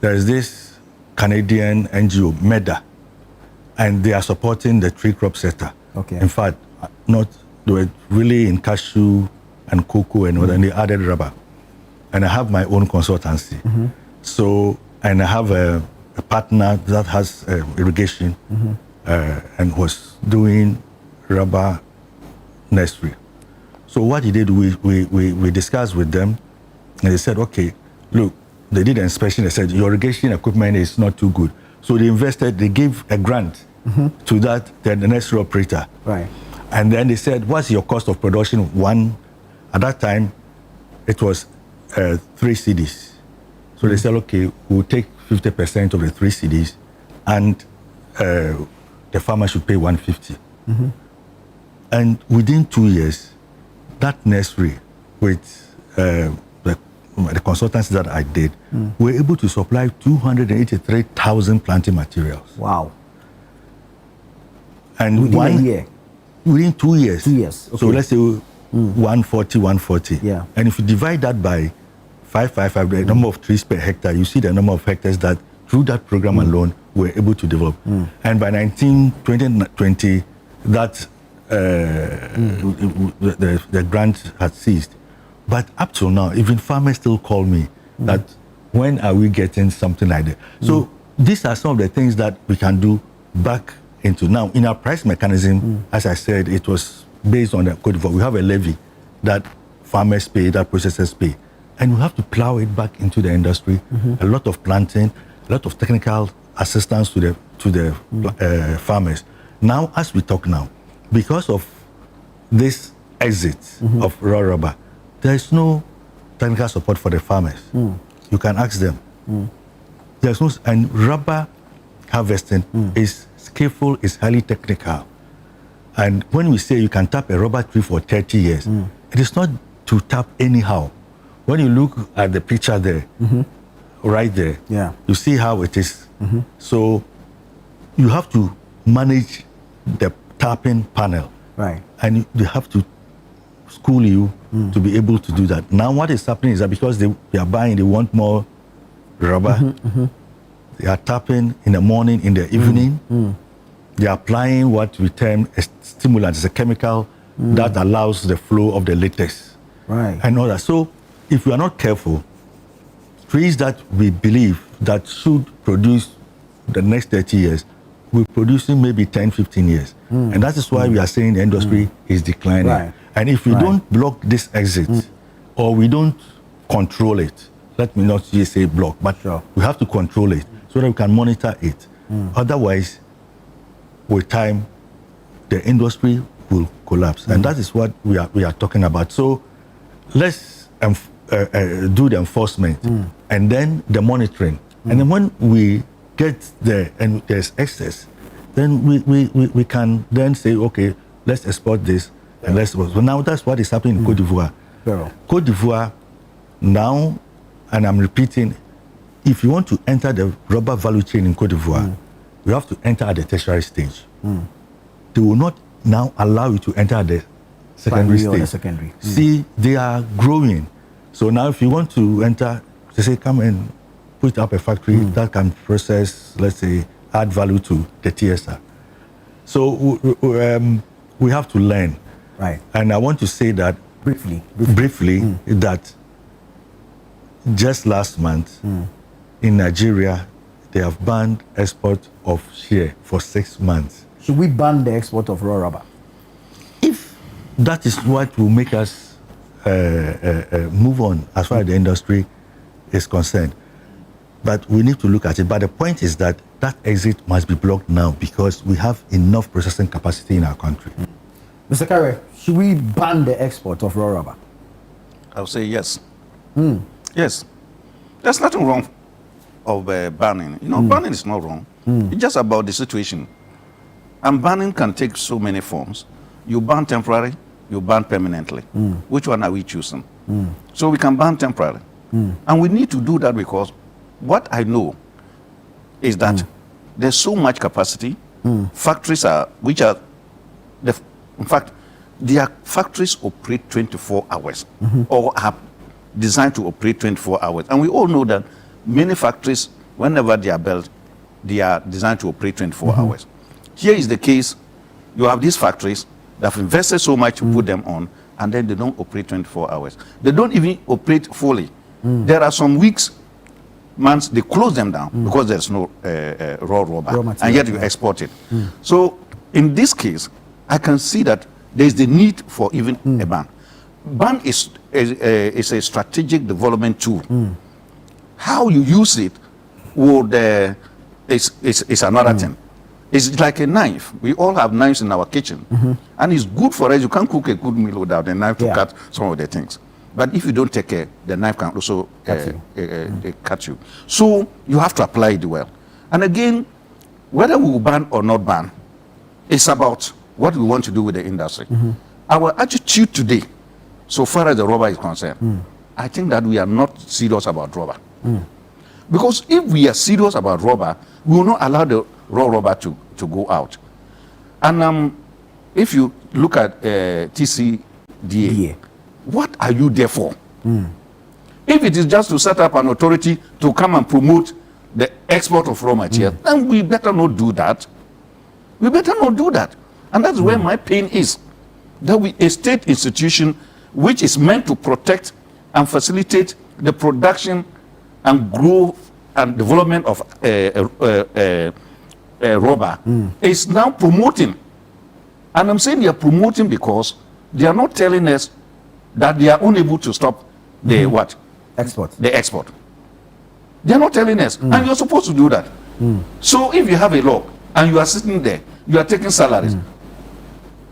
there is this Canadian NGO, MEDA, and they are supporting the tree crop sector. Okay. In fact, they were really in cashew and cocoa and all, and they added rubber. And I have my own consultancy. So, and I have a partner that has irrigation and was doing rubber nursery. So what he did, we discussed with them, and they said, okay, look, they did an inspection. They said, your irrigation equipment is not too good. So they invested, they gave a grant to the nursery operator. Right. And then they said, what's your cost of production? At that time, it was 3 cedis. So they said, okay, we'll take 50% of the 3 cedis, and the farmer should pay 150. And within 2 years, that nursery with the consultancy that I did, were able to supply 283,000 planting materials. Wow. And within a year? Within 2 years. 2 years, okay. So let's say 140. Yeah. And if you divide that by 555, the number of trees per hectare, you see the number of hectares that through that program alone we're able to develop. And by 2020, that the grant had ceased. But up till now, even farmers still call me that when are we getting something like that? So these are some of the things that we can do back into. Now, in our price mechanism, as I said, it was based on the Côte d'Ivoire. We have a levy that farmers pay, that processors pay. And we have to plow it back into the industry. A lot of planting, a lot of technical assistance to the farmers. Now, as we talk now, because of this exit of raw rubber, there is no technical support for the farmers. You can ask them. There's no, and rubber harvesting is skillful, is highly technical. And when we say you can tap a rubber tree for 30 years, it is not to tap anyhow. When you look at the picture there, right there, you see how it is. So you have to manage the tapping panel. Right. And you have to school you to be able to do that. Now what is happening is that because they are buying, they want more rubber, they are tapping in the morning, in the evening. They are applying what we term a stimulant. It's a chemical that allows the flow of the latex. Right. And all that. So if we are not careful, trees that we believe that should produce the next 30 years, we're producing maybe 10, 15 years. And that is why we are saying the industry is declining. Right. And if we don't block this exit, or we don't control it, let me not just say block, but we have to control it so that we can monitor it. Otherwise, with time, the industry will collapse. And that is what we are talking about. So let's do the enforcement and then the monitoring. And then when we get there and there's excess, then we can then say, okay, let's export this and let's export. So now that's what is happening in Côte d'Ivoire. Côte d'Ivoire now, and I'm repeating, if you want to enter the rubber value chain in Côte d'Ivoire, you have to enter at the tertiary stage. They will not now allow you to enter at the secondary stage. Secondary. See, they are growing. So now if you want to enter, they say, come and put up a factory that can process, let's say, add value to the TSR. So we have to learn. Right. And I want to say that briefly that just last month in Nigeria, they have banned export of shea for 6 months. Should we ban the export of raw rubber? If that is what will make us move on as far as the industry is concerned. But we need to look at it. But the point is that that exit must be blocked now because we have enough processing capacity in our country. Mr. Kare, should we ban the export of raw rubber? I'll say yes. Yes. There's nothing wrong of banning. You know, banning is not wrong. It's just about the situation. And banning can take so many forms. You ban temporary, you ban permanently. Which one are we choosing? So we can ban temporary. And we need to do that because what I know is that there's so much capacity. Factories in fact, their factories operate 24 hours or are designed to operate 24 hours. And we all know that many factories, whenever they are built, they are designed to operate 24 hours. Here is the case. You have these factories that have invested so much to put them on, and then they don't operate 24 hours. They don't even operate fully. There are some weeks, months, they close them down because there's no raw rubber, and yet you export it. So in this case, I can see that there's the need for even a ban. Ban is a strategic development tool. How you use it would is another thing. It's like a knife. We all have knives in our kitchen, and it's good for us. You can't cook a good meal without a knife to cut some of the things. But if you don't take care, the knife can also cut you. So you have to apply it well. And again, whether we will ban or not ban, it's about what we want to do with the industry. Our attitude today, so far as the rubber is concerned, I think that we are not serious about rubber. Because if we are serious about rubber, we will not allow the raw rubber to go out. And if you look at TCDA, what are you there for? If it is just to set up an authority to come and promote the export of raw material, then we better not do that. We better not do that. And that's where my pain is. That we, a state institution which is meant to protect and facilitate the production and growth and development of rubber, is now promoting. And I'm saying they are promoting because they are not telling us that they are unable to stop the what? Export. The export. They are not telling us. And you're supposed to do that. So if you have a law and you are sitting there, you are taking salaries,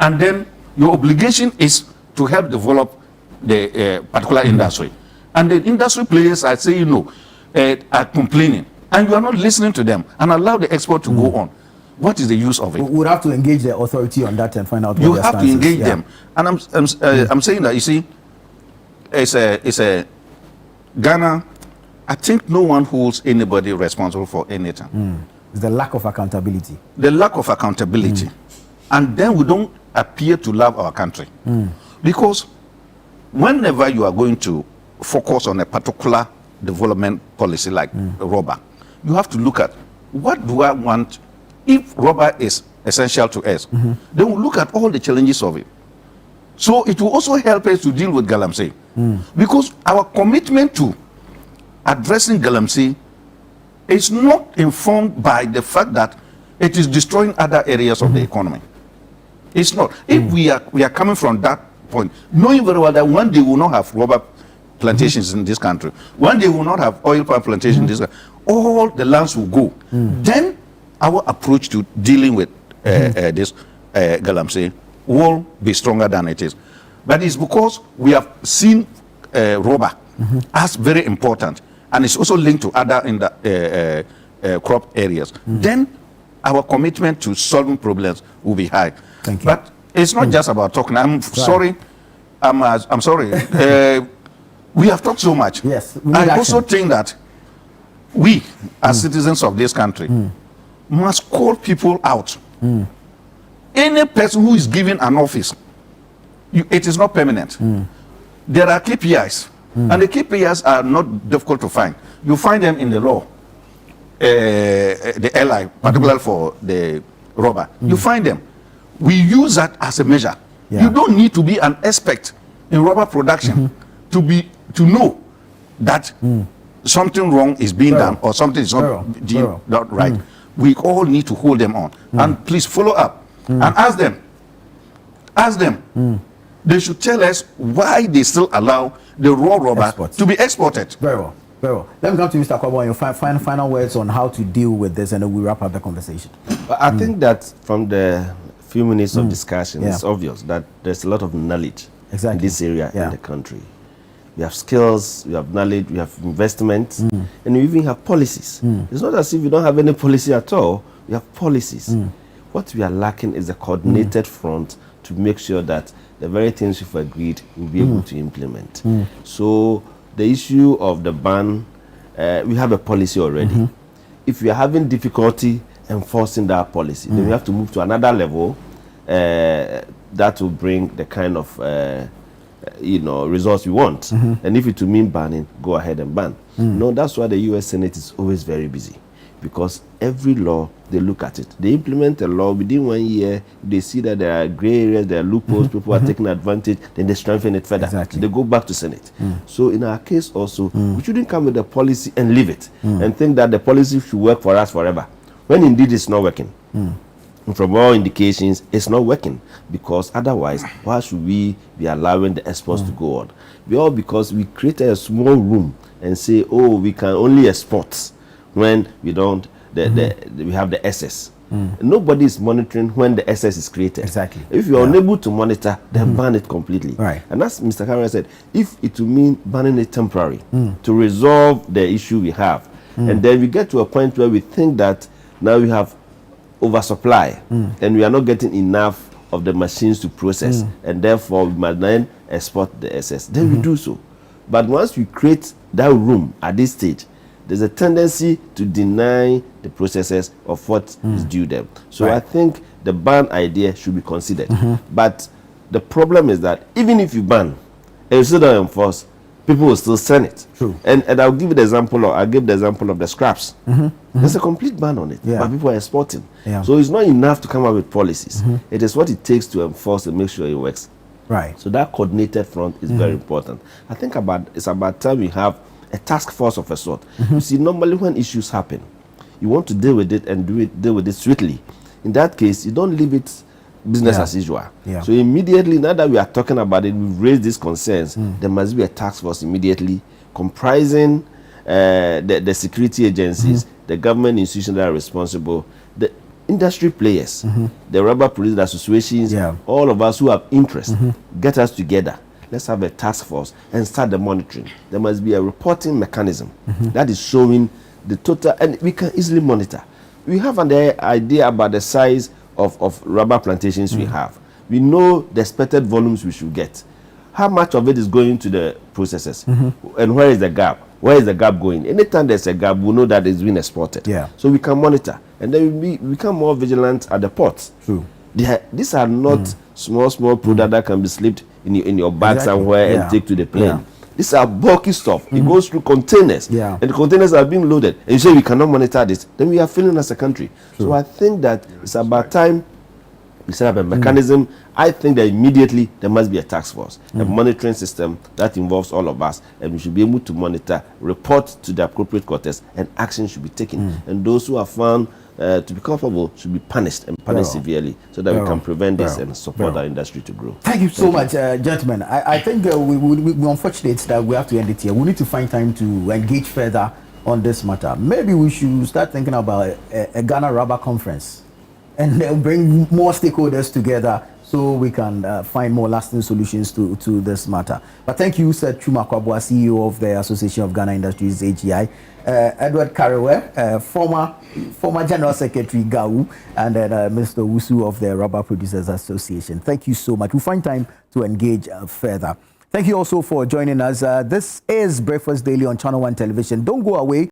and then your obligation is to help develop the particular industry. And the industry players are saying no, are complaining, and you are not listening to them and allow the export to go on. What is the use of it? We would have to engage the authority on that and find out. You have to engage them. And I'm saying that, you see, it's a Ghana. I think no one holds anybody responsible for anything. It's the lack of accountability. The lack of accountability. And then we don't appear to love our country. Because whenever you are going to focus on a particular development policy like rubber, you have to look at what do I want. If rubber is essential to us, then we'll look at all the challenges of it. So it will also help us to deal with galamsey. Because our commitment to addressing galamsey is not informed by the fact that it is destroying other areas of the economy. It's not. If we are coming from that point, knowing very well that one day we will not have rubber plantations in this country, one day we will not have oil palm plantations in this country, all the lands will go. Then our approach to dealing with this galamsey will be stronger than it is. But it's because we have seen rubber as very important, and it's also linked to other in the crop areas. Then our commitment to solving problems will be high. Thank you. But it's not just about talking. I'm sorry. I'm sorry. We have talked so much. Yes. I also think that we, as citizens of this country, must call people out. Any person who is given an office, it is not permanent. There are KPIs And the key players are not difficult to find. You find them in the law, the airline, particularly for the rubber. You find them. We use that as a measure. You don't need to be an expert in rubber production to know that something wrong is being done or something is not right. We all need to hold them on. And please follow up and ask them. Ask them. They should tell us why they still allow the raw rubber to be exported. Very well. Very well. Let me come to Mr. Kwabo and your final words on how to deal with this, and then we wrap up the conversation. I think that from the few minutes of discussion, it's obvious that there's a lot of knowledge in this area in the country. We have skills, we have knowledge, we have investments, and we even have policies. It's not as if we don't have any policy at all. We have policies. What we are lacking is a coordinated front to make sure that the very things we've agreed we'll be able to implement. So the issue of the ban, we have a policy already. If we are having difficulty enforcing that policy, then we have to move to another level that will bring the kind of results we want. And if it will mean banning, go ahead and ban. No, that's why the US Senate is always very busy, because every law, they look at it. They implement a law within 1 year. They see that there are gray areas, there are loopholes, people are taking advantage, then they strengthen it further. So they go back to Senate. So in our case also, we shouldn't come with a policy and leave it and think that the policy should work for us forever, when indeed it's not working. And from all indications, it's not working, because otherwise, why should we be allowing the exports to go on? Because we created a small room and say, oh, we can only export when we don't, we have the excess. Nobody is monitoring when the excess is created. If you are unable to monitor, then ban it completely. And as Mr. Cameron said, if it will mean banning it temporary to resolve the issue we have, and then we get to a point where we think that now we have oversupply and we are not getting enough of the machines to process, and therefore we must then export the excess, then we do so. But once we create that room at this stage, there's a tendency to deny the processes of what is due them. So I think the ban idea should be considered. But the problem is that even if you ban and you still don't enforce, people will still send it. And I'll give you the example of, the scraps. There's a complete ban on it, but people are exporting. So it's not enough to come up with policies. It is what it takes to enforce and make sure it works. So that coordinated front is very important. I think it's about time we have a task force of a sort. You see, normally when issues happen, you want to deal with it and deal with it swiftly. In that case, you don't leave it business as usual. So immediately, now that we are talking about it, we've raised these concerns, there must be a task force immediately comprising the security agencies, the government institutions that are responsible, the industry players, the rubber producers associations, all of us who have interest, get us together. Let's have a task force and start the monitoring. There must be a reporting mechanism that is showing the total, and we can easily monitor. We have an idea about the size of rubber plantations we have. We know the expected volumes we should get. How much of it is going to the processors? And where is the gap? Where is the gap going? Anytime there's a gap, we know that it's being exported. So we can monitor. And then we become more vigilant at the ports. These are not small products that can be slipped in your bag somewhere and take to the plane. These are bulky stuff. It goes through containers. And the containers are being loaded. And you say we cannot monitor this. Then we are failing as a country. So I think that it's about time we set up a mechanism. I think that immediately there must be a task force, a monitoring system that involves all of us, and we should be able to monitor, report to the appropriate quarters, and action should be taken. And those who are found to be culpable should be punished, and punished severely, so that we can prevent this and support our industry to grow. Thank you so much, gentlemen. I think we're unfortunate that we have to end it here. We need to find time to engage further on this matter. Maybe we should start thinking about a Ghana Rubber Conference, and then bring more stakeholders together so we can find more lasting solutions to this matter. But thank you, Sir Chuma Kwabwa, CEO of the Association of Ghana Industries, AGI, Edward Karewe, former General Secretary, GAU, and then Mr. Wusu of the Rubber Producers Association. Thank you so much. We'll find time to engage further. Thank you also for joining us. This is Breakfast Daily on Channel One Television. Don't go away.